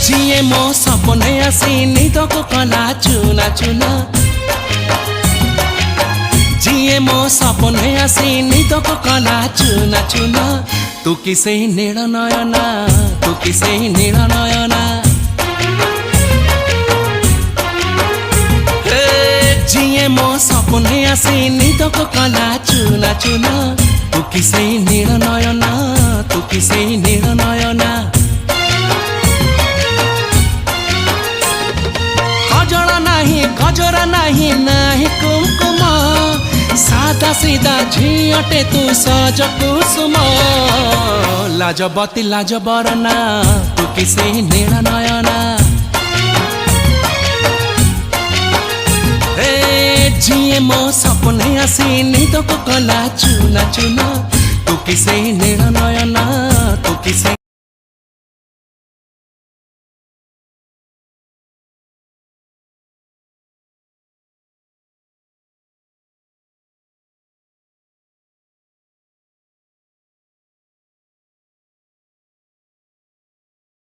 जिए मो सपने आसी निदको कला चुना चुना जिए मो सपने आसी निदको कला चुना चुना तू किसे नील नयना तू किसे नील नयना जिए मो सपने आसी निदको कला चुना चुना तू किसे नील नयना तू किसे नील नयना गजरा नहीं नहीं कुमकुम सादा सीधा झीटे तू सज कुसुम लाजबती लाज बरना तू किसे नील नयना जिए मो सपने आसी निदको कला चुना चुना तू किसे नील नयना तू किसे